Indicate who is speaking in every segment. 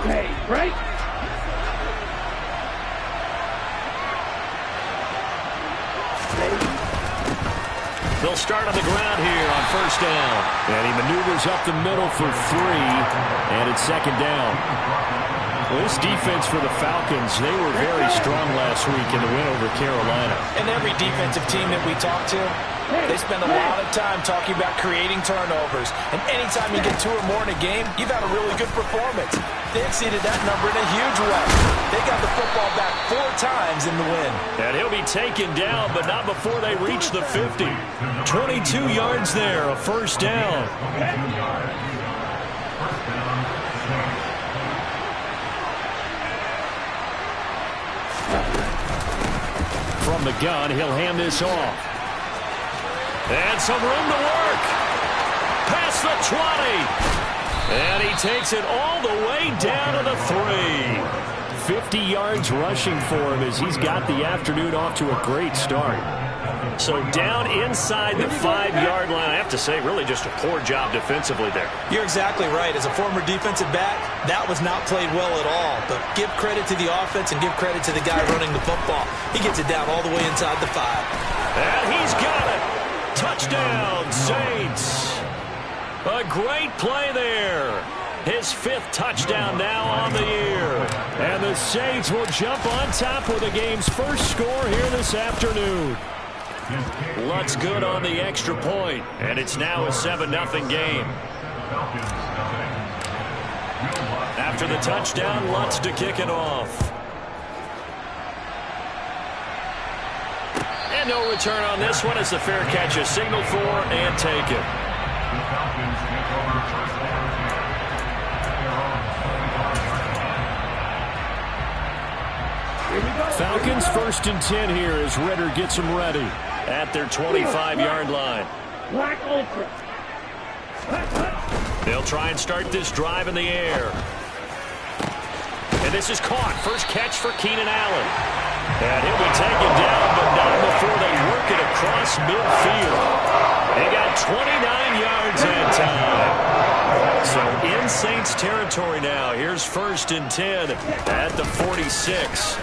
Speaker 1: Okay, right?
Speaker 2: They'll start on the ground here on first down. And he maneuvers up the middle for 3, and it's second down. Well, this defense for the Falcons, they were very strong last week in the win over Carolina.
Speaker 3: And every defensive team that we talk to, they spend a lot of time talking about creating turnovers. And anytime you get 2 or more in a game, you've had a really good performance. They exceeded that number in a huge way. They got the football back 4 times in the win.
Speaker 2: And he'll be taken down, but not before they reach the 50. 22 yards there, a first down. From the gun, he'll hand this off. And some room to work. Past the 20. And he takes it all the way down to the 3. 50 yards rushing for him as he's got the afternoon off to a great start. So down inside the 5-yard line. I have to say, really just a poor job defensively there.
Speaker 3: You're exactly right. As a former defensive back, that was not played well at all. But give credit to the offense and give credit to the guy running the football. He gets it down all the way inside the 5.
Speaker 2: And he's got it. Touchdown, Saints. A great play there. His 5th touchdown now on the year. And the Saints will jump on top with the game's first score here this afternoon. Lutz good on the extra point, and it's now a 7-0 game. After the touchdown, Lutz to kick it off. And no return on this one as the fair catch is signaled for and taken. Falcons 1st and 10 here as Ritter gets them ready at their 25-yard line. They'll try and start this drive in the air. And this is caught. First catch for Keenan Allen. And he'll be taken down, but not before they work it across midfield. They got 29 yards that time. So in Saints territory now. Here's 1st and 10 at the 46.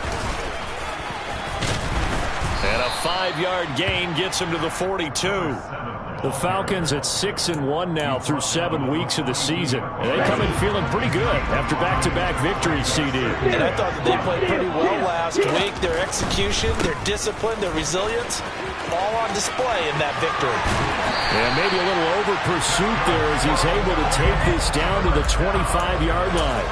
Speaker 2: And a 5-yard gain gets him to the 42. The Falcons at 6-1 now through 7 weeks of the season. And they come in feeling pretty good after back-to-back victories, CD.
Speaker 3: And I thought that they played pretty well last week. Their execution, their discipline, their resilience, all on display in that victory.
Speaker 2: And maybe a little over-pursuit there as he's able to take this down to the 25-yard line.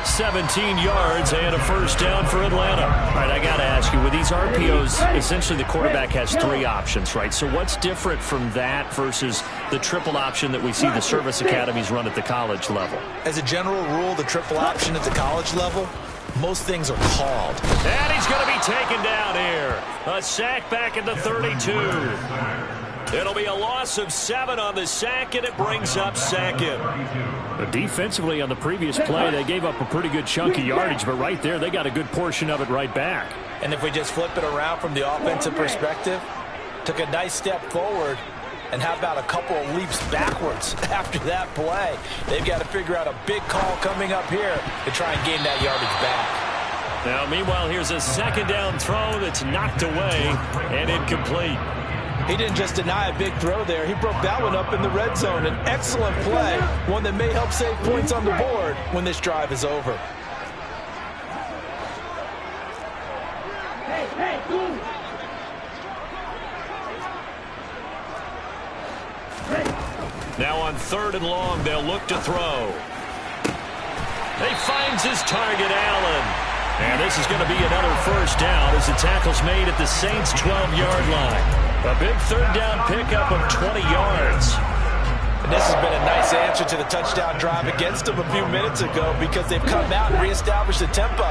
Speaker 2: 17 yards and a first down for Atlanta. All right, I got to ask you, with these RPOs, essentially the quarterback has 3 options, right? So what's different from that versus the triple option that we see the service academies run at the college level?
Speaker 3: As a general rule, the triple option at the college level, most things are called.
Speaker 2: And he's going to be taken down here. A sack back at the 32. It'll be a loss of 7 on the sack, and it brings up 2nd. Defensively on the previous play, they gave up a pretty good chunk of yardage, but right there, they got a good portion of it right back.
Speaker 3: And if we just flip it around from the offensive perspective, took a nice step forward, and how about a couple of leaps backwards after that play? They've got to figure out a big call coming up here to try and gain that yardage back.
Speaker 2: Now, meanwhile, here's a 2nd down throw that's knocked away and incomplete.
Speaker 3: He didn't just deny a big throw there. He broke that one up in the red zone. An excellent play, one that may help save points on the board when this drive is over.
Speaker 2: Now on 3rd and long, they'll look to throw. He finds his target, Allen. And this is going to be another first down as the tackle's made at the Saints' 12-yard line. A big 3rd down pickup of 20 yards.
Speaker 3: And this has been a nice answer to the touchdown drive against them a few minutes ago because they've come out and reestablished the tempo.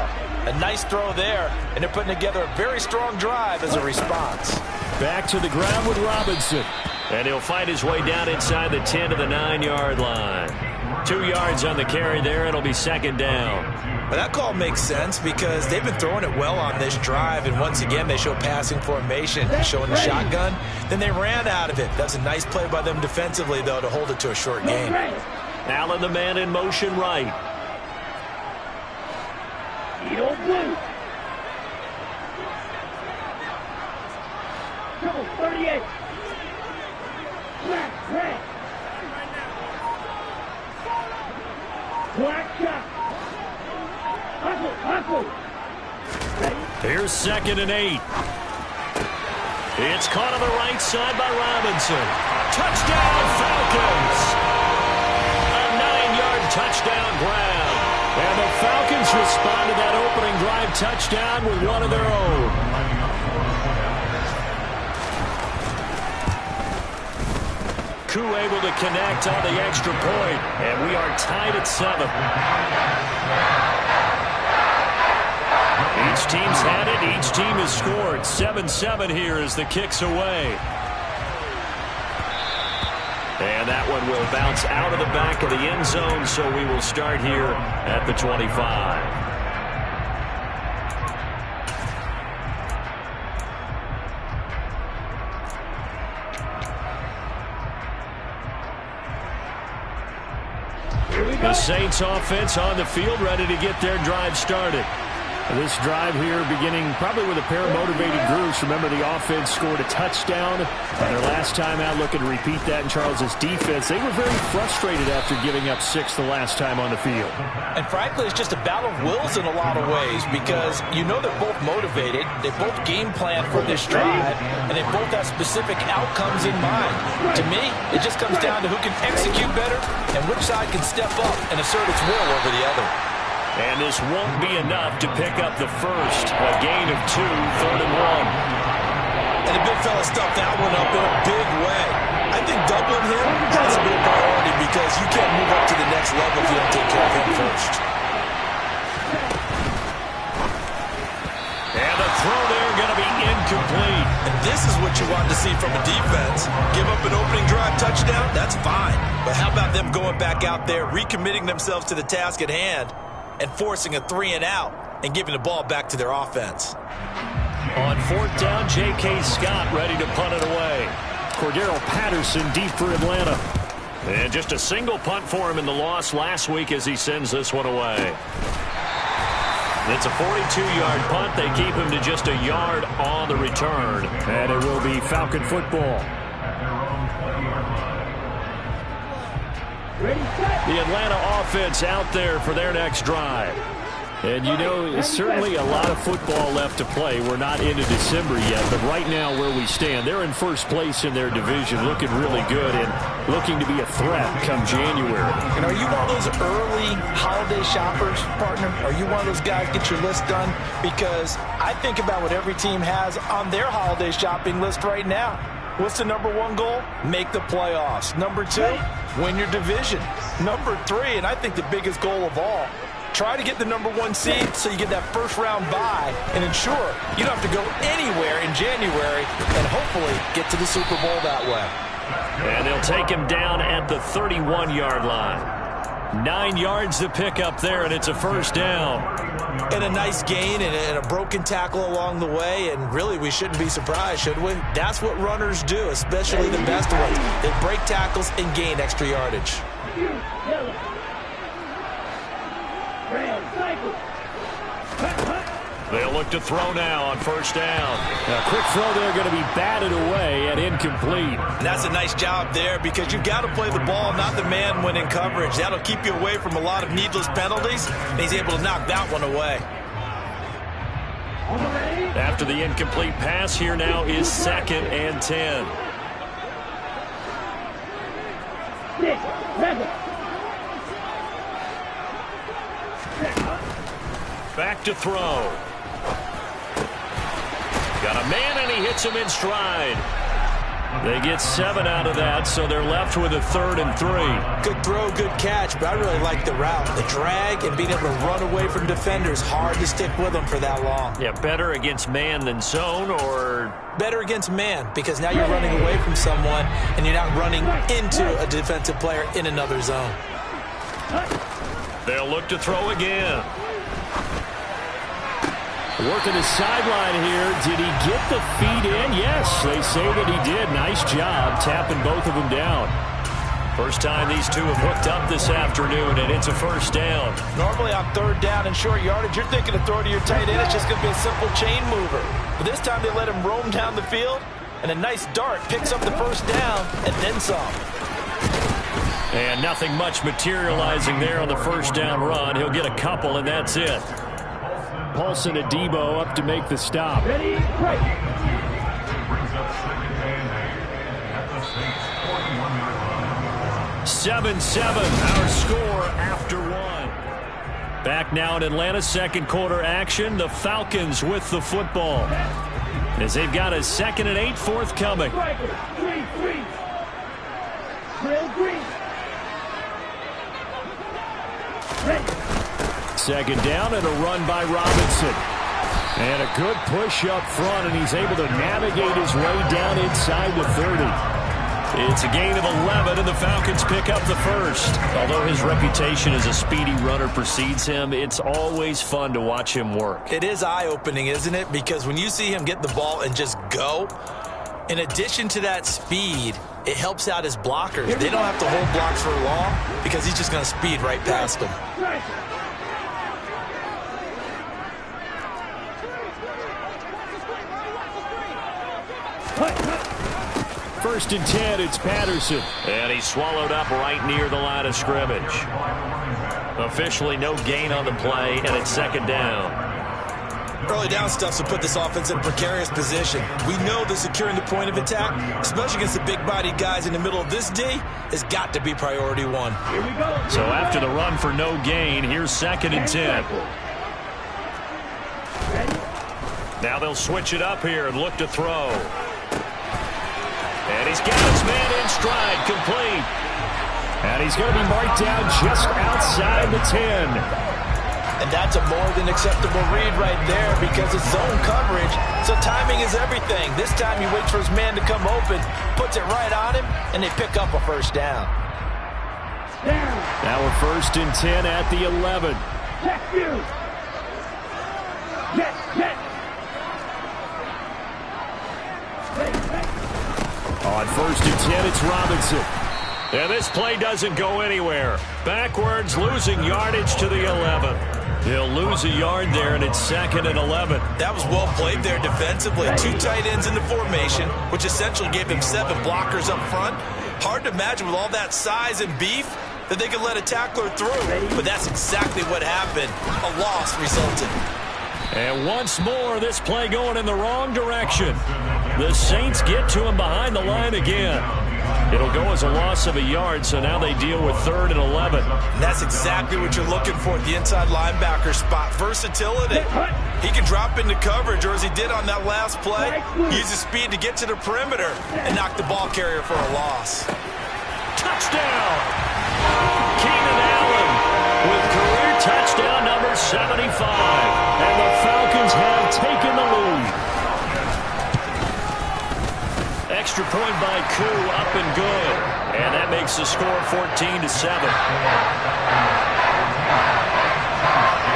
Speaker 3: A nice throw there, and they're putting together a very strong drive as a response.
Speaker 2: Back to the ground with Robinson. And he'll find his way down inside the 10 to the 9-yard line. 2 yards on the carry there. It'll be 2nd down.
Speaker 3: But that call makes sense because they've been throwing it well on this drive, and once again they show passing formation, showing the shotgun. Then they ran out of it. That's a nice play by them defensively, though, to hold it to a short gain.
Speaker 2: Allen, the man in motion right.
Speaker 1: 38. Red. Black shot. Hustle.
Speaker 2: Here's 2nd and 8. It's caught on the right side by Robinson. Touchdown, Falcons! A 9-yard touchdown grab. And the Falcons respond to that opening drive touchdown with one of their own. Koo able to connect on the extra point, and we are tied at 7. Each team's had it. Each team has scored. 7-7 here as the kick's away. And that one will bounce out of the back of the end zone, so we will start here at the 25. The Saints offense on the field, ready to get their drive started. This drive here beginning probably with a pair of motivated groups. Remember, the offense scored a touchdown their last time out, looking to repeat that in Charles's defense. They were very frustrated after giving up 6 the last time on the field.
Speaker 3: And frankly, it's just a battle of wills in a lot of ways because you know they're both motivated, they both game plan for this drive, and they both have specific outcomes in mind. To me, it just comes down to who can execute better and which side can step up and assert its will over the other.
Speaker 2: And this won't be enough to pick up the first. A gain of 2, 3rd and 1.
Speaker 3: And the big fella stuffed that one up in a big way. I think doubling him has a real priority because you can't move up to the next level if you don't take care of him first.
Speaker 2: And the throw there going to be incomplete.
Speaker 3: And this is what you want to see from a defense. Give up an opening drive touchdown, that's fine. But how about them going back out there, recommitting themselves to the task at hand, and forcing a 3-and-out and giving the ball back to their offense.
Speaker 2: On 4th down, J.K. Scott ready to punt it away. Cordero Patterson deep for Atlanta. And just a single punt for him in the loss last week as he sends this one away. It's a 42-yard punt. They keep him to just a yard on the return. And it will be Falcon football. The Atlanta offense out there for their next drive. And you know, certainly a lot of football left to play. We're not into December yet, but right now where we stand, they're in first place in their division, looking really good and looking to be a threat come January.
Speaker 3: And are you one of those early holiday shoppers, partner? Are you one of those guys get your list done? Because I think about what every team has on their holiday shopping list right now. What's the number 1 goal? Make the playoffs. Number 2, win your division. Number 3, and I think the biggest goal of all, try to get the number 1 seed so you get that first-round bye and ensure you don't have to go anywhere in January and hopefully get to the Super Bowl that way.
Speaker 2: And they'll take him down at the 31-yard line. 9 yards to pick up there, and it's a first down.
Speaker 3: And a nice gain and a broken tackle along the way, and really we shouldn't be surprised, should we? That's what runners do, especially the best ones. They break tackles and gain extra yardage.
Speaker 2: They'll look to throw now on first down. A quick throw there going to be batted away and incomplete.
Speaker 3: And that's a nice job there because you've got to play the ball, not the man when in coverage. That'll keep you away from a lot of needless penalties, and he's able to knock that one away.
Speaker 2: After the incomplete pass, here now is 2nd and 10. Back to throw. Got a man, and he hits him in stride. They get 7 out of that, so they're left with a 3rd and 3.
Speaker 3: Good throw, good catch, but I really like the route. The drag and being able to run away from defenders, hard to stick with them for that long.
Speaker 2: Yeah, better against man than zone, or?
Speaker 3: Better against man, because now you're running away from someone, and you're not running into a defensive player in another zone.
Speaker 2: They'll look to throw again. Working the sideline here. Did he get the feet in? Yes, they say that he did. Nice job tapping both of them down. First time these two have hooked up this afternoon, and it's a first down.
Speaker 3: Normally on 3rd down and short yardage, you're thinking to throw to your tight end. It's just going to be a simple chain mover. But this time they let him roam down the field, And a nice dart picks up the first down and then some.
Speaker 2: And nothing much materializing there on the first down run. He'll get a couple, and that's it. Paulson Adebo up to make the stop.
Speaker 1: Ready, break.
Speaker 2: 7-7, our score after one. Back now in Atlanta, second quarter action. The Falcons with the football, as they've got a 2nd and 8 forthcoming. Second down and a run by Robinson. And a good push up front, and he's able to navigate his way down inside the 30. It's a gain of 11, and the Falcons pick up the first. Although his reputation as a speedy runner precedes him, it's always fun to watch him work.
Speaker 3: It is eye-opening, isn't it? Because when you see him get the ball and just go, in addition to that speed, it helps out his blockers. They don't have to hold blocks for long because he's just going to speed right past them.
Speaker 2: First and 10, it's Patterson. And he's swallowed up right near the line of scrimmage. Officially no gain on the play, and it's second down.
Speaker 3: Early down stuff will put this offense in a precarious position. We know that securing the point of attack, especially against the big-bodied guys in the middle of this D, has got to be priority one.
Speaker 1: Here we go.
Speaker 2: So after the run for no gain, here's 2nd and 10. Now they'll switch it up here and look to throw. And he's got his man in stride, complete. And he's going to be marked down just outside the 10.
Speaker 3: And that's a more than acceptable read right there because it's zone coverage, so timing is everything. This time he waits for his man to come open, puts it right on him, and they pick up a first down.
Speaker 2: Now we're 1st and 10 at the 11.
Speaker 1: Check you. Check.
Speaker 2: On 1st and 10, it's Robinson. And this play doesn't go anywhere. Backwards, losing yardage to the 11. He'll lose a yard there, and it's 2nd and 11.
Speaker 3: That was well played there defensively. 2 tight ends in the formation, which essentially gave him 7 blockers up front. Hard to imagine with all that size and beef that they could let a tackler through. But that's exactly what happened. A loss resulted.
Speaker 2: And once more, this play going in the wrong direction. The Saints get to him behind the line again. It'll go as a loss of a yard, so now they deal with 3rd and 11.
Speaker 3: And that's exactly what you're looking for at the inside linebacker spot. Versatility. He can drop into coverage, or as he did on that last play, use his speed to get to the perimeter and knock the ball carrier for a loss.
Speaker 2: Touchdown! Keenan Allen with career touchdown number 75. And the Falcons have taken the lead. Extra point by Koo, up and good. And that makes the score 14-7.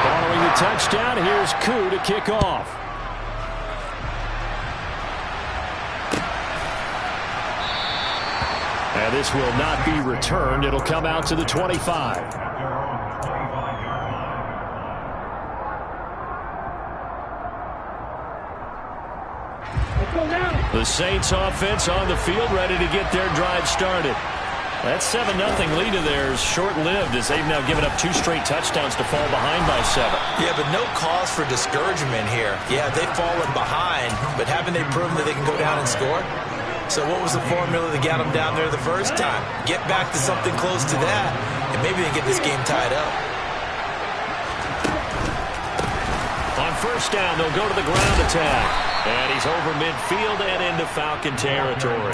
Speaker 2: Following the touchdown, here's Koo to kick off. And this will not be returned. It'll come out to the 25. The Saints offense on the field, ready to get their drive started. That 7-0 lead of theirs short-lived as they've now given up 2 straight touchdowns to fall behind by 7.
Speaker 3: Yeah, but no cause for discouragement here. Yeah, they've fallen behind, but haven't they proven that they can go down and score? So what was the formula that got them down there the first time? Get back to something close to that, and maybe they get this game tied up.
Speaker 2: On first down, they'll go to the ground attack. And he's over midfield and into Falcon territory.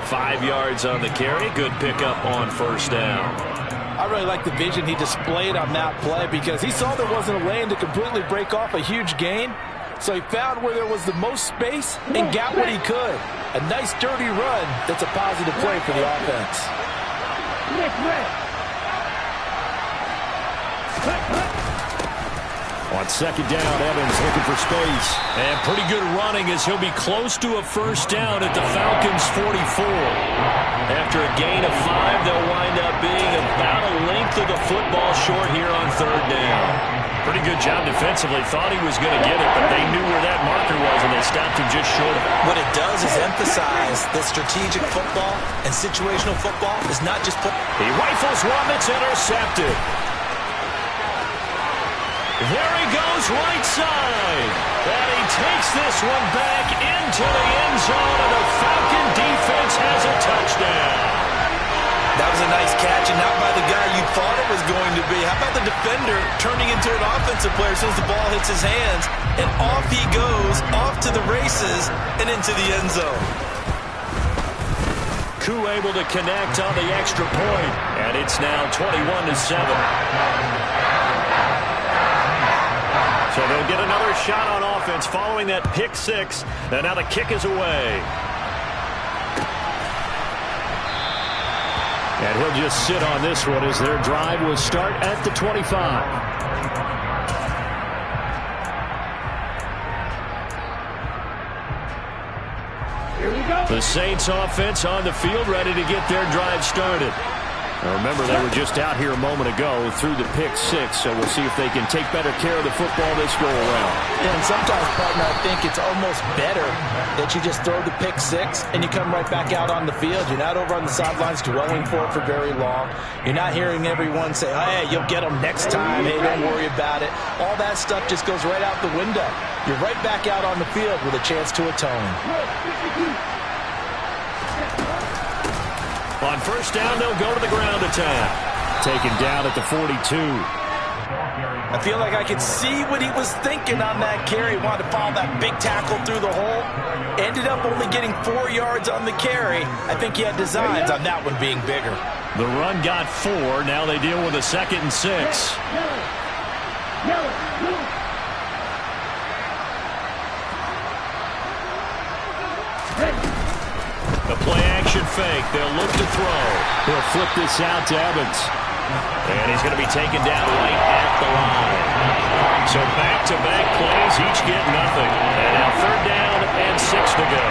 Speaker 2: 5 yards on the carry. Good pickup on first down.
Speaker 4: I really like the vision he displayed on that play because he saw there wasn't a lane to completely break off a huge gain. So he found where there was the most space and got what he could. A nice dirty run that's a positive play for the offense.
Speaker 2: On second down, Evans looking for space. And pretty good running as he'll be close to a first down at the Falcons' 44. After a gain of 5, they'll wind up being about a length of the football short here on third down. Pretty good job defensively. Thought he was going to get it, but they knew where that marker was, and they stopped him just short of it.
Speaker 3: What it does is emphasize that strategic football and situational football is not just
Speaker 2: He rifles one that's intercepted. There he goes, right side. And he takes this one back into the end zone, and the Falcon defense has a touchdown.
Speaker 3: That was a nice catch, and not by the guy you thought it was going to be. How about the defender turning into an offensive player as soon as the ball hits his hands, and off he goes, off to the races, and into the end zone.
Speaker 2: Koo able to connect on the extra point, and it's now 21-7. So they'll get another shot on offense following that pick six. And now the kick is away. And he'll just sit on this one as their drive will start at the 25.
Speaker 1: Here we go.
Speaker 2: The Saints offense on the field ready to get their drive started. Now remember, they were just out here a moment ago through the pick six, so we'll see if they can take better care of the football this go around.
Speaker 4: Yeah, and sometimes, partner, I think it's almost better that you just throw the pick six and you come right back out on the field. You're not over on the sidelines dwelling for it for very long. You're not hearing everyone say, oh, hey, you'll get them next time. Hey, don't worry about it. All that stuff just goes right out the window. You're right back out on the field with a chance to atone.
Speaker 2: On first down, they'll go to the ground attack. Taken down at the 42.
Speaker 4: I feel like I could see what he was thinking on that carry. Wanted to follow that big tackle through the hole. Ended up only getting 4 yards on the carry. I think he had designs on that one being bigger.
Speaker 2: The run got 4. Now they deal with a 2nd and 6. The play-action fake. They'll look to throw. He'll flip this out to Evans. And he's going to be taken down right at the line. So back-to-back plays, each get nothing. And now third down and 6 to go.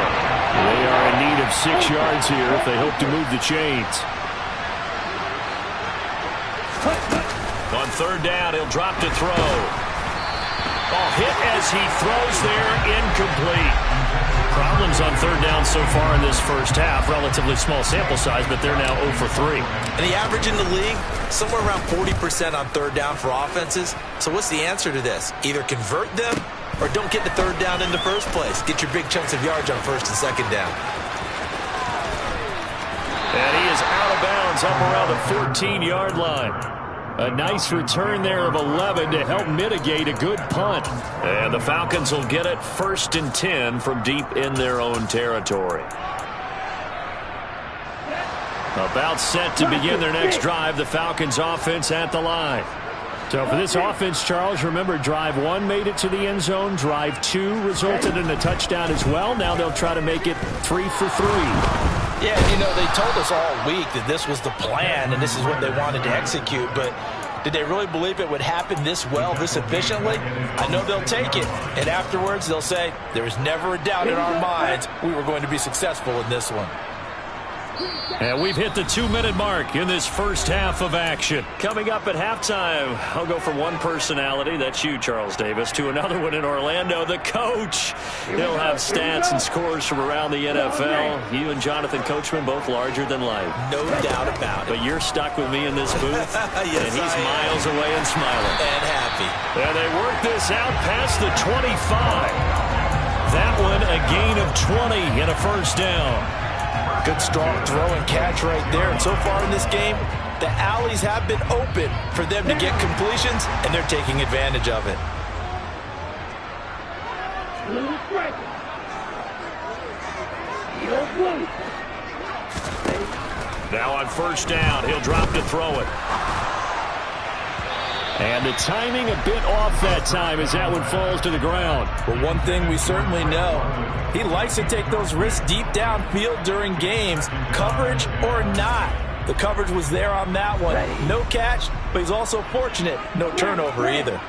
Speaker 2: They are in need of 6 yards here if they hope to move the chains. On third down, he'll drop to throw. Ball hit as he throws there, incomplete. Problems on third down so far in this first half. Relatively small sample size, but they're now 0 for 3.
Speaker 3: And the average in the league, somewhere around 40% on third down for offenses. So what's the answer to this? Either convert them or don't get the third down in the first place. Get your big chunks of yards on first and second down.
Speaker 2: And he is out of bounds up around the 14-yard line. A nice return there of 11 to help mitigate a good punt. And the Falcons will get it 1st and 10 from deep in their own territory. About set to begin their next drive, the Falcons offense at the line. So for this offense, Charles, remember drive 1 made it to the end zone. Drive 2 resulted in a touchdown as well. Now they'll try to make it 3 for 3.
Speaker 4: Yeah, you know, they told us all week that this was the plan and this is what they wanted to execute, but did they really believe it would happen this well, this efficiently? I know they'll take it, and afterwards they'll say, there was never a doubt in our minds we were going to be successful in this one.
Speaker 2: And we've hit the 2-minute mark in this first half of action. Coming up at halftime, I'll go from one personality, that's you, Charles Davis, to another one in Orlando, the coach. He'll have stats and scores from around the NFL. You and Jonathan Coachman, both larger than life.
Speaker 3: No doubt about it.
Speaker 2: But you're stuck with me in this booth,
Speaker 3: yes,
Speaker 2: and he's miles away and smiling.
Speaker 3: And happy.
Speaker 2: And they work this out past the 25. That one a gain of 20 and a first down.
Speaker 4: Good strong throw and catch right there. And so far in this game, the alleys have been open for them to get completions, and they're taking advantage of it.
Speaker 2: Now on first down, he'll drop to throw it. And the timing a bit off that time as that one falls to the ground.
Speaker 4: Well, one thing we certainly know, he likes to take those risks deep downfield during games, coverage or not. The coverage was there on that one. No catch, but he's also fortunate. No turnover either.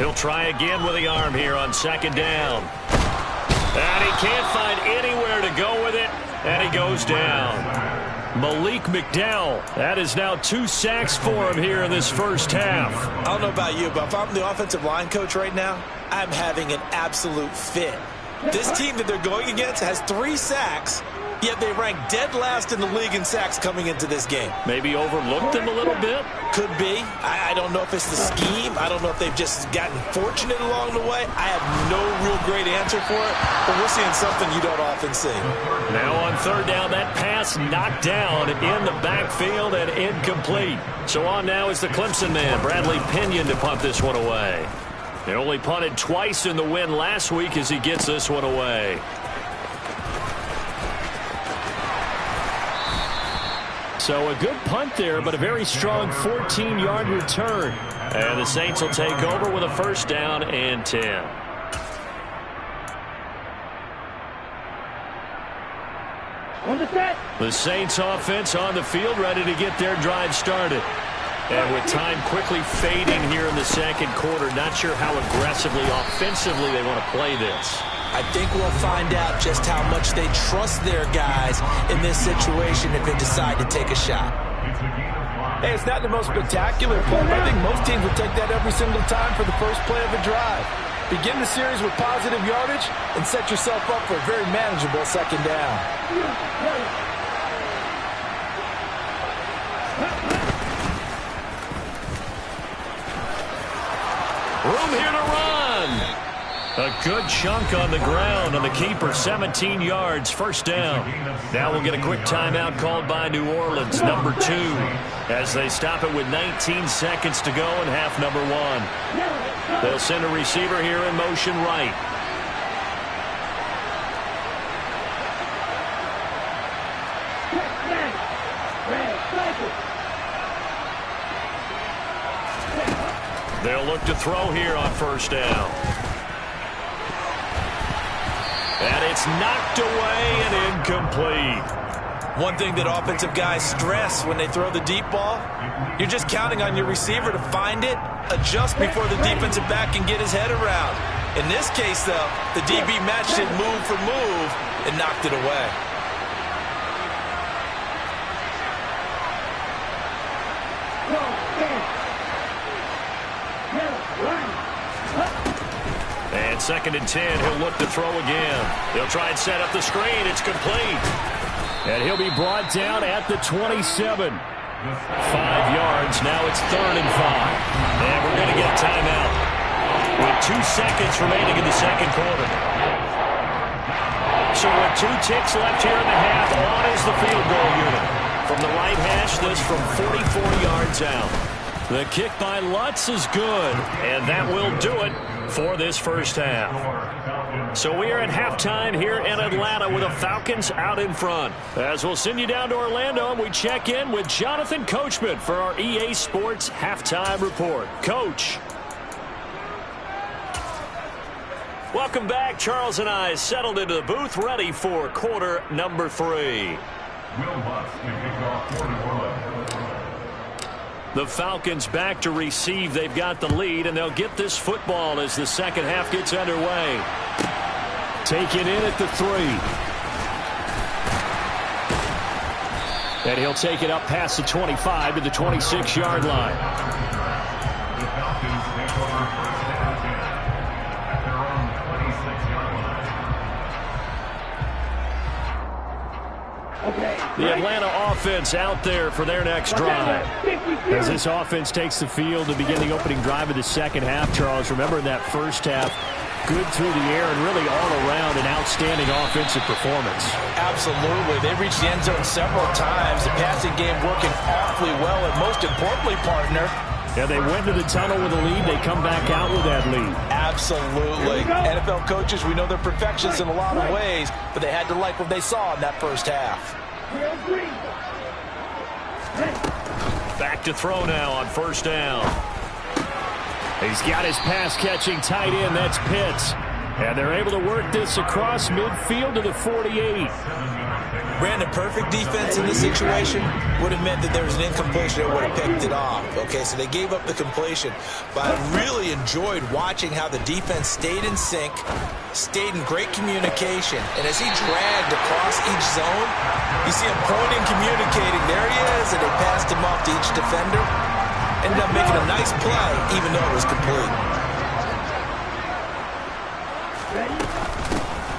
Speaker 2: He'll try again with the arm here on second down. And he can't find anywhere to go with it, and he goes down. Malik McDowell, that is now 2 sacks for him here in this first half.
Speaker 3: I don't know about you, but if I'm the offensive line coach right now, I'm having an absolute fit. This team that they're going against has 3 sacks, yet they rank dead last in the league in sacks coming into this game.
Speaker 2: Maybe overlooked them a little bit?
Speaker 3: Could be. I don't know if it's the scheme. I don't know if they've just gotten fortunate along the way. I have no real great answer for it, but we're seeing something you don't often see.
Speaker 2: Now on third down, that pass knocked down in the backfield and incomplete. So on now is the Clemson man, Bradley Pinion, to punt this one away. They only punted twice in the win last week as he gets this one away. So a good punt there, but a very strong 14-yard return. And the Saints will take over with a first down and 10.
Speaker 1: On the set.
Speaker 2: The Saints offense on the field, ready to get their drive started. And with time quickly fading here in the second quarter, not sure how aggressively, offensively they want to play this.
Speaker 3: I think we'll find out just how much they trust their guys in this situation if they decide to take a shot.
Speaker 4: Hey, it's not the most spectacular play, but I think most teams will take that every single time for the first play of a drive. Begin the series with positive yardage and set yourself up for a very manageable second down.
Speaker 2: Room here to run. A good chunk on the ground on the keeper, 17 yards, first down. Now we'll get a quick timeout called by New Orleans, number 2, as they stop it with 19 seconds to go in half number 1. They'll send a receiver here in motion right. They'll look to throw here on first down. And it's knocked away and incomplete.
Speaker 3: One thing that offensive guys stress when they throw the deep ball, you're just counting on your receiver to find it, adjust before the defensive back can get his head around. In this case, though, the DB matched it move for move and knocked it away.
Speaker 2: And second and 10, he'll look to throw again. They'll try and set up the screen. It's complete. And he'll be brought down at the 27. 5 yards. Now it's third and 5. And we're going to get a timeout with 2 seconds remaining in the second quarter. So with 2 ticks left here in the half, on is the field goal unit. From the right hash, this from 44 yards out. The kick by Lutz is good, and that will do it for this first half. So we are at halftime here in Atlanta with the Falcons out in front. As we'll send you down to Orlando, and we check in with Jonathan Coachman for our EA Sports Halftime Report. Coach. Welcome back. Charles and I settled into the booth, ready for quarter number 3. The Falcons back to receive. They've got the lead, and they'll get this football as the second half gets underway. Take it in at the 3. And he'll take it up past the 25 to the 26-yard line. The Atlanta offense out there for their next drive. As this offense takes the field to begin the opening drive of the second half, Charles, remember in that first half, good through the air and really all around an outstanding offensive performance.
Speaker 3: Absolutely. They reached the end zone several times. The passing game working awfully well, and most importantly, partner,
Speaker 2: yeah, they went to the tunnel with a lead. They come back out with that lead.
Speaker 3: Absolutely. NFL coaches, we know they're perfectionists in a lot of ways, but they had to like what they saw in that first half.
Speaker 2: Back to throw now on first down. He's got his pass-catching tight end. That's Pitts. And they're able to work this across midfield to the 48.
Speaker 3: Brandon, perfect defense in this situation would have meant that there was an incompletion that would have picked it off. Okay, so they gave up the completion. But I really enjoyed watching how the defense stayed in sync, stayed in great communication. And as he dragged across each zone, you see him pointing, communicating. There he is, and they passed him off to each defender. Ended up making a nice play, even though it was complete.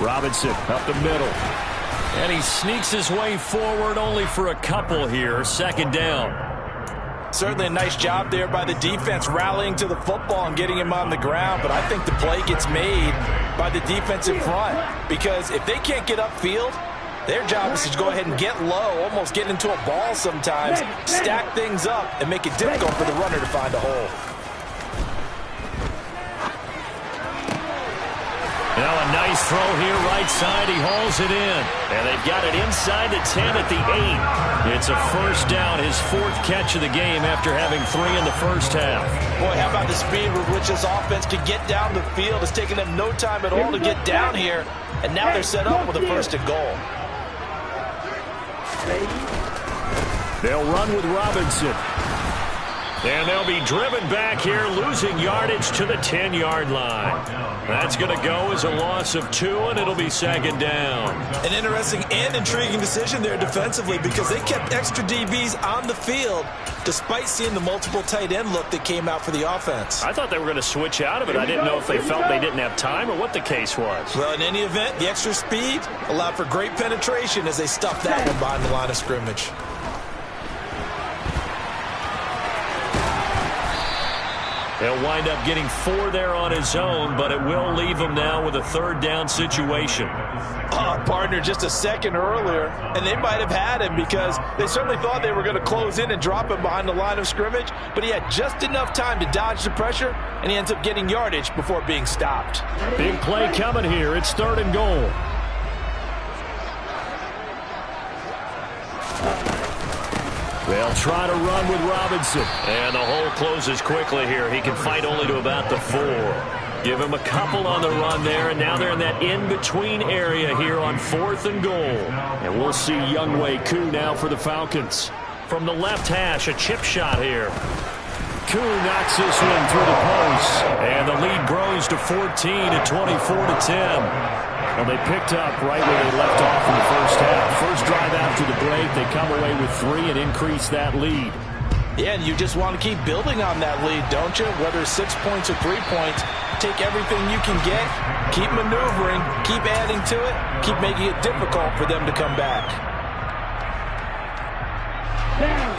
Speaker 2: Robinson up the middle. And he sneaks his way forward only for a couple here. Second down.
Speaker 4: Certainly a nice job there by the defense rallying to the football and getting him on the ground. But I think the play gets made by the defense in front. Because if they can't get upfield, their job is to go ahead and get low, almost get into a ball sometimes, stack things up, and make it difficult for the runner to find a hole.
Speaker 2: Now a nice throw here, right side. He hauls it in. And they've got it inside the 10 at the 8. It's a first down, his 4th catch of the game after having 3 in the first half.
Speaker 4: Boy, how about the speed with which this offense could get down the field? It's taken them no time at all to get down here. And now they're set up with a first and goal.
Speaker 2: They'll run with Robinson. And they'll be driven back here, losing yardage to the 10-yard line. That's going to go as a loss of 2, and it'll be second down.
Speaker 3: An interesting and intriguing decision there defensively because they kept extra DBs on the field despite seeing the multiple tight end look that came out for the offense.
Speaker 2: I thought they were going to switch out of it. I didn't know if they felt they didn't have time or what the case was.
Speaker 3: Well, in any event, the extra speed allowed for great penetration as they stuffed that one behind the line of scrimmage.
Speaker 2: He'll wind up getting 4 there on his own, but it will leave him now with a 3rd down situation.
Speaker 4: Partner, just a second earlier, and they might have had him because they certainly thought they were going to close in and drop him behind the line of scrimmage, but he had just enough time to dodge the pressure, and he ends up getting yardage before being stopped.
Speaker 2: Big play coming here. It's 3rd and goal. They'll try to run with Robinson. And the hole closes quickly here. He can fight only to about the 4. Give him a couple on the run there, and now they're in that in-between area here on 4th and goal. And we'll see Younghoe Koo now for the Falcons. From the left hash, a chip shot here. Koo knocks this one through the post. And the lead grows to 14 at 24-10. Well, they picked up right where they left off in the first half. First drive after the break, they come away with 3 and increase that lead.
Speaker 4: Yeah, and you just want to keep building on that lead, don't you? Whether it's 6 points or 3 points, take everything you can get, keep maneuvering, keep adding to it, keep making it difficult for them to come back.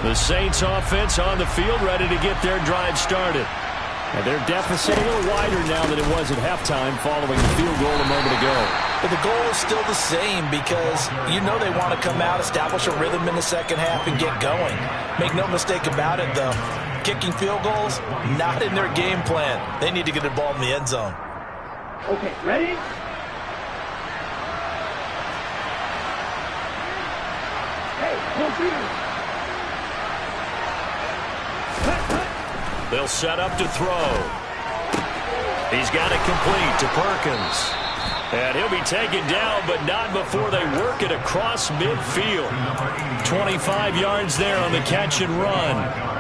Speaker 2: The Saints offense on the field, ready to get their drive started. And their deficit a little wider now than it was at halftime following the field goal a moment ago.
Speaker 4: But the goal is still the same because you know they want to come out, establish a rhythm in the second half, and get going. Make no mistake about it, though. Kicking field goals, not in their game plan. They need to get the ball in the end zone.
Speaker 1: Okay, ready? Hey, no fear.
Speaker 2: They'll set up to throw. He's got it complete to Perkins. And he'll be taken down, but not before they work it across midfield. 25 yards there on the catch and run.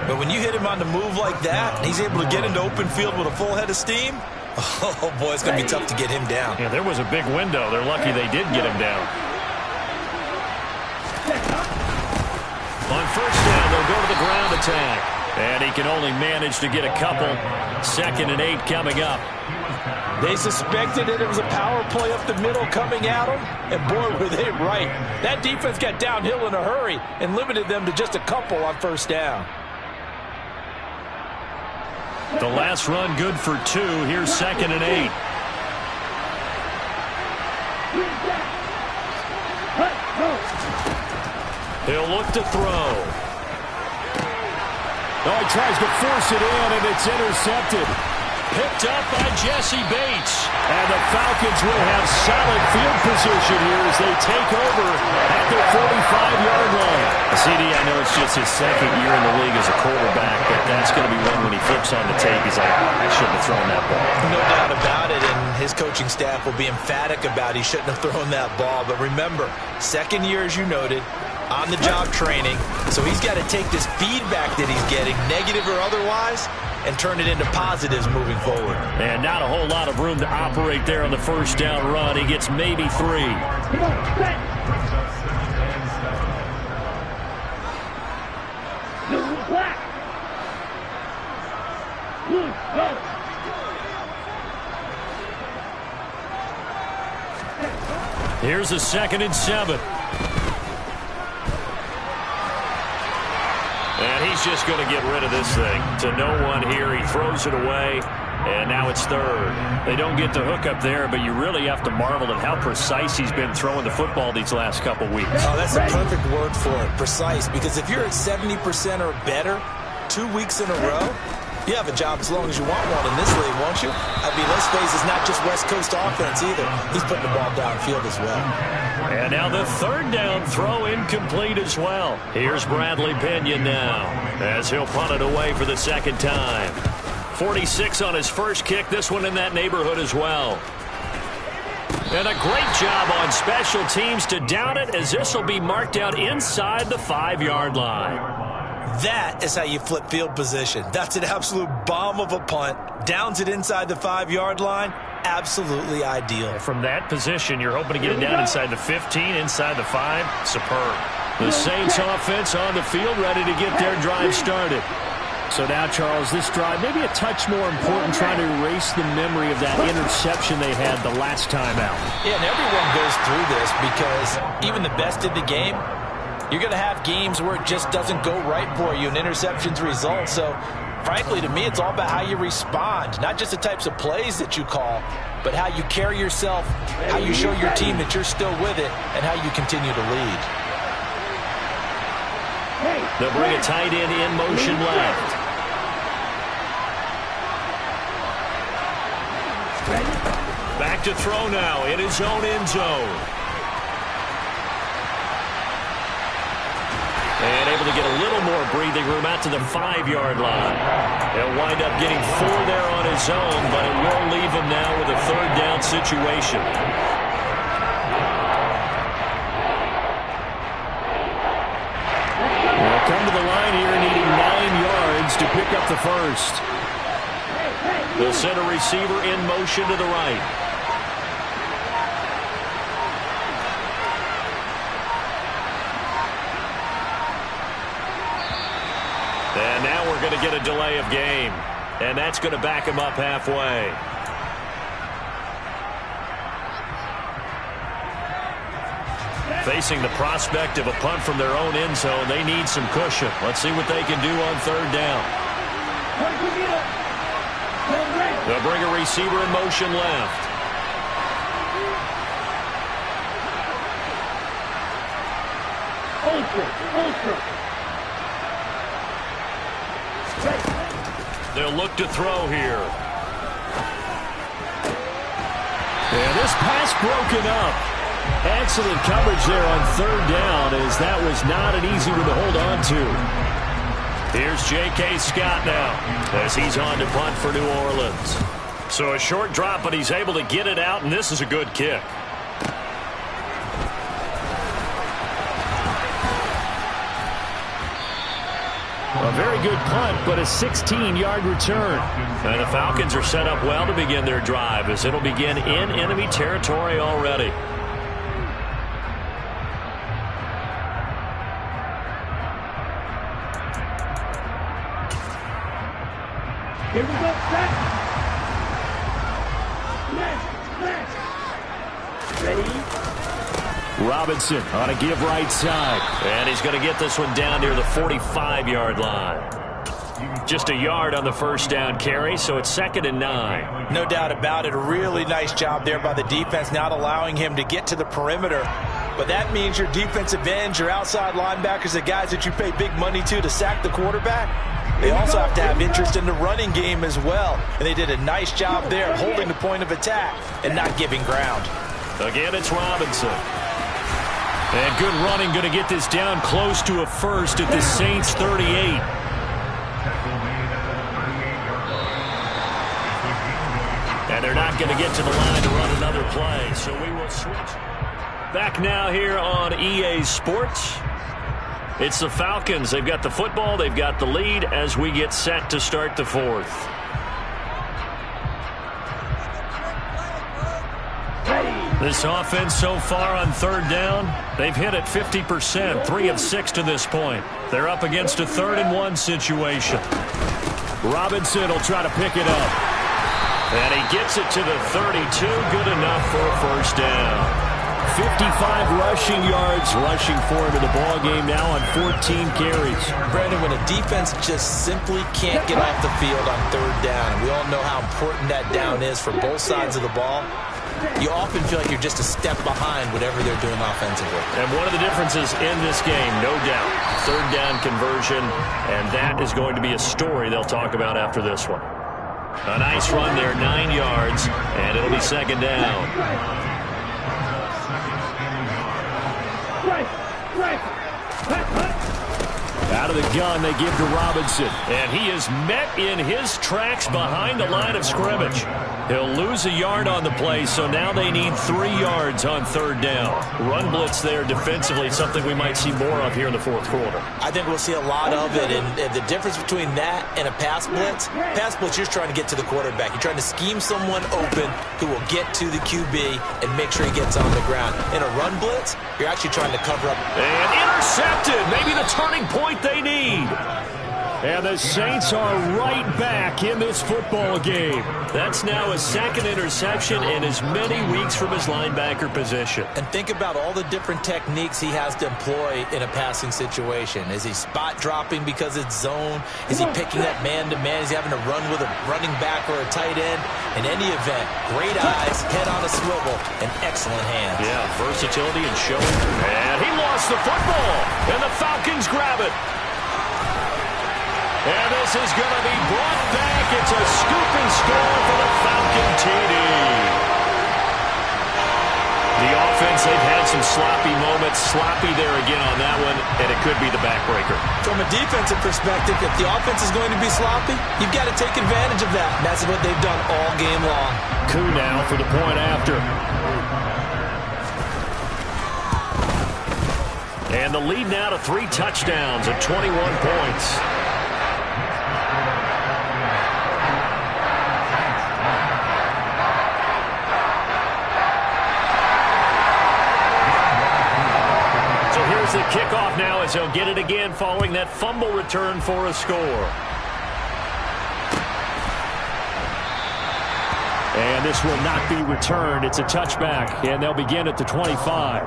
Speaker 3: But when you hit him on the move like that, and he's able to get into open field with a full head of steam, oh boy, it's going to be tough to get him down.
Speaker 2: Yeah, there was a big window. They're lucky they did get him down. On first down, they'll go to the ground attack. And he can only manage to get a couple. 2nd and 8 coming up.
Speaker 4: They suspected that it was a power play up the middle coming at them, and boy, were they right. That defense got downhill in a hurry and limited them to just a couple on first down.
Speaker 2: The last run good for 2. Here's 2nd and 8. He'll look to throw. Oh, he tries to force it in, and it's intercepted. Picked up by Jesse Bates.
Speaker 4: And the Falcons will have solid field position here as they take over at their 45-yard line.
Speaker 2: CD, I know it's just his second year in the league as a quarterback, but that's going to be one when he flips on the tape. He's like, I shouldn't have thrown that ball.
Speaker 3: No doubt about it, and his coaching staff will be emphatic about he shouldn't have thrown that ball. But remember, second year, as you noted, on-the-job training, so he's got to take this feedback that he's getting, negative or otherwise, and turn it into positives moving forward.
Speaker 2: And not a whole lot of room to operate there on the first down run. He gets maybe 3.
Speaker 1: Come on, set. Blue, black. Blue, go.
Speaker 2: Here's a 2nd and 7. And he's just going to get rid of this thing. To no one here. He throws it away. And now it's 3rd. They don't get the hook up there, but you really have to marvel at how precise he's been throwing the football these last couple weeks.
Speaker 3: Oh, that's a perfect word for it, precise. Because if you're at 70% or better 2 weeks in a row, you have a job as long as you want one in this league, won't you? I mean, let's face it, it's not just West Coast offense either. He's putting the ball downfield as well.
Speaker 2: And now the 3rd down throw incomplete as well. Here's Bradley Pinion now as he'll punt it away for the 2nd time. 46 on his first kick. This one in that neighborhood as well. And a great job on special teams to down it as this will be marked out inside the 5-yard line.
Speaker 3: That is how you flip field position. That's an absolute bomb of a punt. Downs it inside the 5-yard line. Absolutely ideal.
Speaker 2: From that position, you're hoping to get it down inside the 15, inside the 5. Superb. The Saints offense on the field, ready to get their drive started.
Speaker 4: So now, Charles, this drive maybe a touch more important, trying to erase the memory of that interception they had the last time out.
Speaker 3: Yeah, and everyone goes through this because even the best in the game, you're going to have games where it just doesn't go right for you and interceptions result. So, frankly, to me, it's all about how you respond, not just the types of plays that you call, but how you carry yourself, how you show your team that you're still with it, and how you continue to lead.
Speaker 2: They'll bring a tight end in motion left. Back to throw now in his own end zone. And able to get a little more breathing room out to the 5-yard line. He'll wind up getting 4 there on his own, but it will leave him now with a 3rd down situation.
Speaker 4: They'll come to the line here needing 9 yards to pick up the first.
Speaker 2: They'll send a receiver in motion to the right. And now we're going to get a delay of game. And that's going to back him up halfway. Facing the prospect of a punt from their own end zone, they need some cushion. Let's see what they can do on 3rd down. They'll bring a receiver in motion left. They'll look to throw here.
Speaker 4: And this pass broken up. Excellent coverage there on 3rd down, as that was not an easy one to hold on to.
Speaker 2: Here's J.K. Scott now as he's on to punt for New Orleans. So a short drop, but he's able to get it out, and this is a good kick.
Speaker 4: A very good punt, but a 16-yard return.
Speaker 2: And the Falcons are set up well to begin their drive as it'll begin in enemy territory already.
Speaker 1: Here we go, set. Ready?
Speaker 4: Robinson on a give right side.
Speaker 2: And he's going to get this one down near the 45-yard line. Just a yard on the first down carry, so it's 2nd and 9.
Speaker 3: No doubt about it. A really nice job there by the defense, not allowing him to get to the perimeter. But that means your defensive ends, your outside linebackers, the guys that you pay big money to sack the quarterback, They also have to have interest in the running game as well. And they did a nice job there of holding the point of attack and not giving ground.
Speaker 2: Again, it's Robinson. And good running, going to get this down close to a first at the Saints 38. And they're not going to get to the line to run another play, so we will switch. Back now here on EA Sports. It's the Falcons. They've got the football. They've got the lead as we get set to start the fourth. This offense so far on third down, they've hit it 50%, 3 of 6 to this point. They're up against a 3rd-and-1 situation. Robinson will try to pick it up. And he gets it to the 32, good enough for a first down. 55 rushing yards rushing for him in the ball game now on 14 carries.
Speaker 3: Brandon, when a defense just simply can't get off the field on third down, we all know how important that down is for both sides of the ball, you often feel like you're just a step behind whatever they're doing offensively.
Speaker 2: And one of the differences in this game, no doubt, third down conversion, and that is going to be a story they'll talk about after this one. A nice run there, 9 yards, and it'll be 2nd down. Out of the gun, they give to Robinson. And he is met in his tracks behind the line of scrimmage. He'll lose a yard on the play, so now they need 3 yards on third down. Run blitz there defensively, something we might see more of here in the fourth quarter.
Speaker 3: I think we'll see a lot of it, and the difference between that and a pass blitz, you're trying to get to the quarterback. You're trying to scheme someone open who will get to the QB and make sure he gets on the ground. In a run blitz, you're actually trying to cover up.
Speaker 2: And intercepted, maybe the turning point they need. And the Saints are right back in this football game. That's now his 2nd interception in as many weeks from his linebacker position.
Speaker 3: And think about all the different techniques he has to employ in a passing situation. Is he spot dropping because it's zone? Is he picking up man-to-man? Is he having to run with a running back or a tight end? In any event, great eyes, head on a swivel, and excellent hands.
Speaker 2: Yeah, versatility and showing. And he lost the football, and the Falcons grab it. And this is going to be brought back. It's a scoop and score for the Falcon TD. The offense, they've had some sloppy moments. Sloppy there again on that one, and it could be the backbreaker.
Speaker 3: From a defensive perspective, if the offense is going to be sloppy, you've got to take advantage of that. And that's what they've done all game long.
Speaker 2: Coup now for the point after. And the lead now to 3 touchdowns at 21 points. The kickoff now as he'll get it again following that fumble return for a score. And this will not be returned. It's a touchback, and they'll begin at the 25.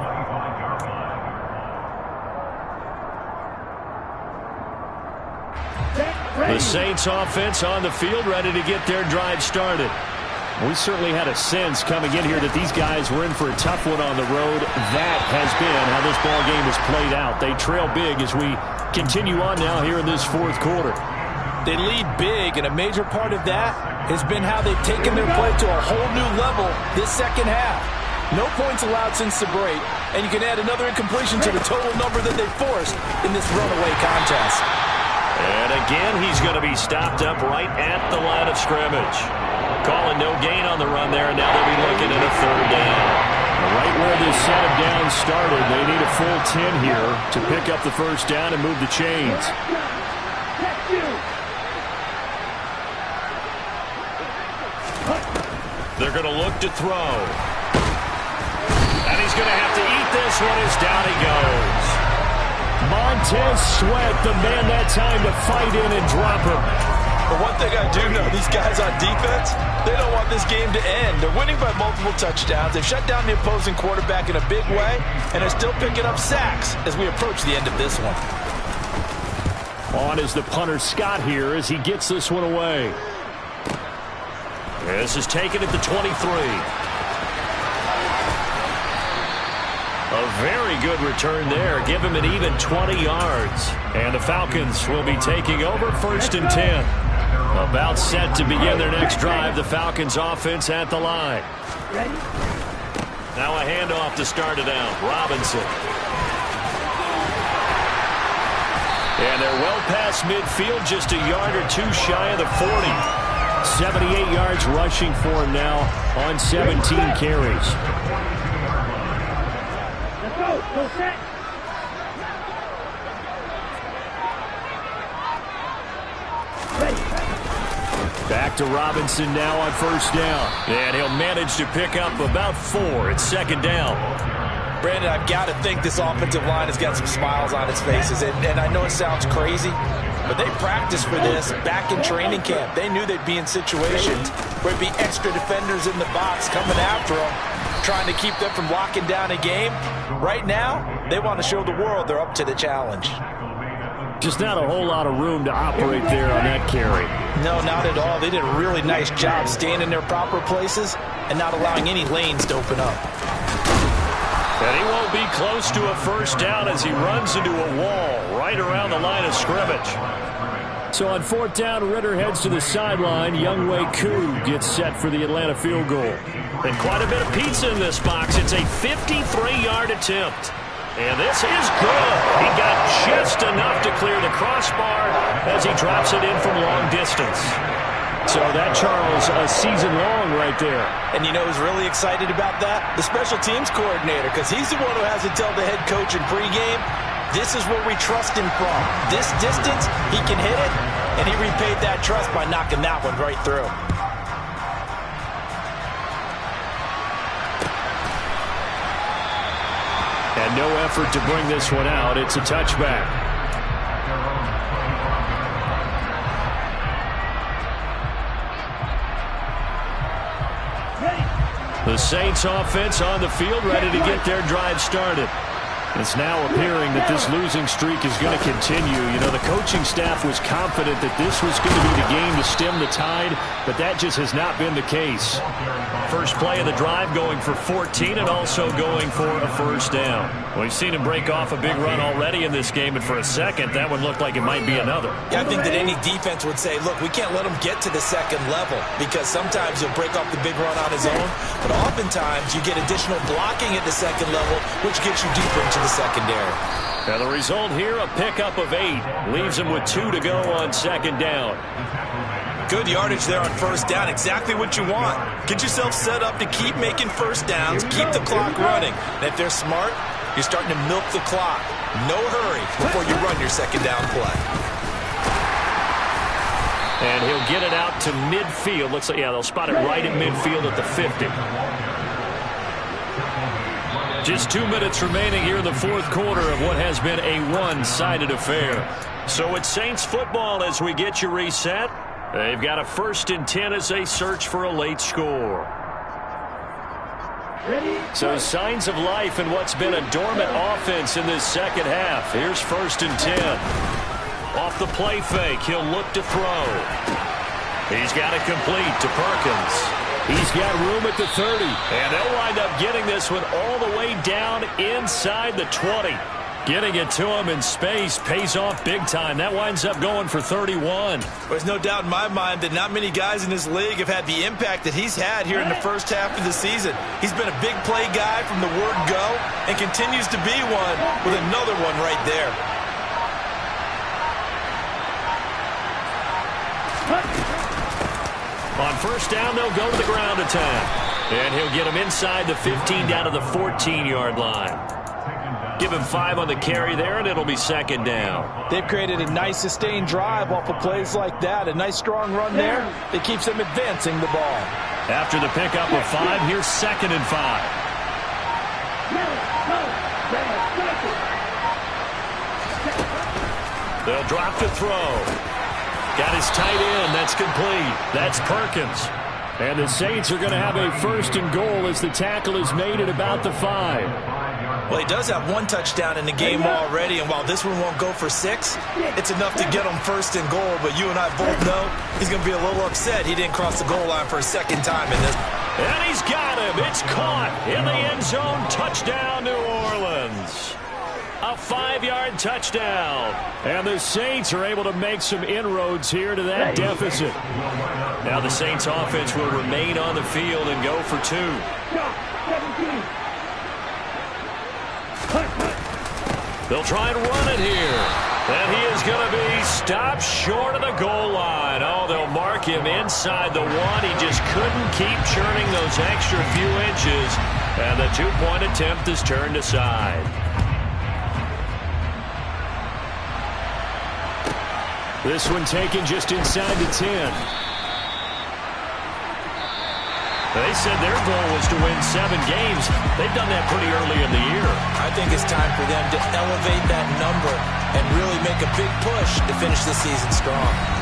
Speaker 2: The Saints offense on the field, ready to get their drive started. We certainly had a sense coming in here that these guys were in for a tough one on the road. That has been how this ball game has played out. They trail big as we continue on now here in this fourth quarter.
Speaker 4: They lead big, and a major part of that has been how they've taken their play to a whole new level this second half. No points allowed since the break, and you can add another incompletion to the total number that they forced in this runaway contest.
Speaker 2: And again, he's going to be stopped up right at the line of scrimmage. Calling no gain on the run there, and now they'll be looking at a 3rd down. Right where this set of downs started, they need a full 10 here to pick up the first down and move the chains. They're going to look to throw. And he's going to have to eat this one as down he goes. Montez Sweat, the man that time to fight in and drop him.
Speaker 3: But one thing I do know, these guys on defense, they don't want this game to end. They're winning by multiple touchdowns. They've shut down the opposing quarterback in a big way, and they're still picking up sacks as we approach the end of this one.
Speaker 2: On is the punter Scott here as he gets this one away. This is taken at the 23. A Very good return there. Give him an even 20 yards. And the Falcons will be taking over 1st and 10. About set to begin their next drive. The Falcons offense at the line.
Speaker 1: Ready?
Speaker 2: Now a handoff to start it out. Robinson. And they're well past midfield, just a yard or two shy of the 40. 78 yards rushing for him now on 17 carries.
Speaker 1: Let's go. Go set. Ready.
Speaker 2: Back to Robinson now on 1st down. And he'll manage to pick up about 4. It's 2nd down.
Speaker 3: Brandon, I've got to think this offensive line has got some smiles on its faces. And I know it sounds crazy, but they practiced for this back in training camp. They knew they'd be in situations where there'd be extra defenders in the box coming after them, trying to keep them from locking down a game. Right now, they want to show the world they're up to the challenge.
Speaker 2: Just not a whole lot of room to operate there on that carry.
Speaker 3: No, not at all. They did a really nice job staying in their proper places and not allowing any lanes to open up.
Speaker 2: And he won't be close to a 1st down as he runs into a wall right around the line of scrimmage. So on 4th down, Ritter heads to the sideline. Younghoe Koo gets set for the Atlanta field goal. And quite a bit of pizza in this box. It's a 53-yard attempt. And this is good. He got just enough to clear the crossbar as he drops it in from long distance. So that, Charles, a season long right there.
Speaker 3: And you know who's really excited about that? The special teams coordinator, because he's the one who has to tell the head coach in pregame, this is where we trust him from. This distance, he can hit it, and he repaid that trust by knocking that one right through.
Speaker 2: And no effort to bring this one out. It's a touchback. The Saints offense on the field, ready to get their drive started. It's now appearing that this losing streak is going to continue. You know, the coaching staff was confident that this was going to be the game to stem the tide, but that just has not been the case. First play of the drive going for 14 and also going for a 1st down. We've seen him break off a big run already in this game, and for a second, that one looked like it might be another.
Speaker 3: Yeah, I think that any defense would say, look, we can't let him get to the 2nd level because sometimes he'll break off the big run on his own, but oftentimes you get additional blocking at the 2nd level, which gets you deeper into the secondary.
Speaker 2: Now the result here, a pickup of 8. Leaves him with 2 to go on 2nd down.
Speaker 3: Good yardage there on 1st down. Exactly what you want. Get yourself set up to keep making 1st downs, keep the clock running. And if they're smart, you're starting to milk the clock. No hurry before you run your 2nd down play.
Speaker 2: And he'll get it out to midfield. Looks like, yeah, they'll spot it right at midfield at the 50. Just 2 minutes remaining here in the 4th quarter of what has been a one-sided affair. So it's Saints football as we get you reset. They've got a 1st and 10 as they search for a late score. So signs of life in what's been a dormant offense in this 2nd half. Here's 1st and 10. Off the play fake, he'll look to throw. He's got it complete to Perkins. He's got room at the 30. And they'll wind up getting this one all the way down inside the 20. Getting it to him in space pays off big time. That winds up going for 31.
Speaker 3: There's no doubt in my mind that not many guys in this league have had the impact that he's had here in the 1st half of the season. He's been a big play guy from the word go and continues to be one with another one right there.
Speaker 2: On 1st down, they'll go to the ground attack. And he'll get him inside the 15 down to the 14-yard line. Give him 5 on the carry there, and it'll be 2nd down.
Speaker 4: They've created a nice sustained drive off of plays like that. A nice strong run there that keeps them advancing the ball.
Speaker 2: After the pickup of 5, here's 2nd and 5. They'll drop to throw. Got his tight end. That's complete. That's Perkins. And the Saints are going to have a 1st and goal as the tackle is made at about the 5.
Speaker 3: Well, he does have 1 touchdown in the game already, and while this one won't go for 6, it's enough to get him 1st and goal. But you and I both know he's going to be a little upset he didn't cross the goal line for a 2nd time in this.
Speaker 2: And he's got him. It's caught in the end zone. Touchdown, New Orleans. A 5-yard touchdown. And the Saints are able to make some inroads here to that deficit. Now the Saints offense will remain on the field and go for 2. They'll try and run it here. And he is going to be stopped short of the goal line. Oh, they'll mark him inside the 1. He just couldn't keep churning those extra few inches. And the 2-point attempt is turned aside. This one taken just inside the 10. They said their goal was to win 7 games. They've done that pretty early in the year.
Speaker 3: I think it's time for them to elevate that number and really make a big push to finish the season strong.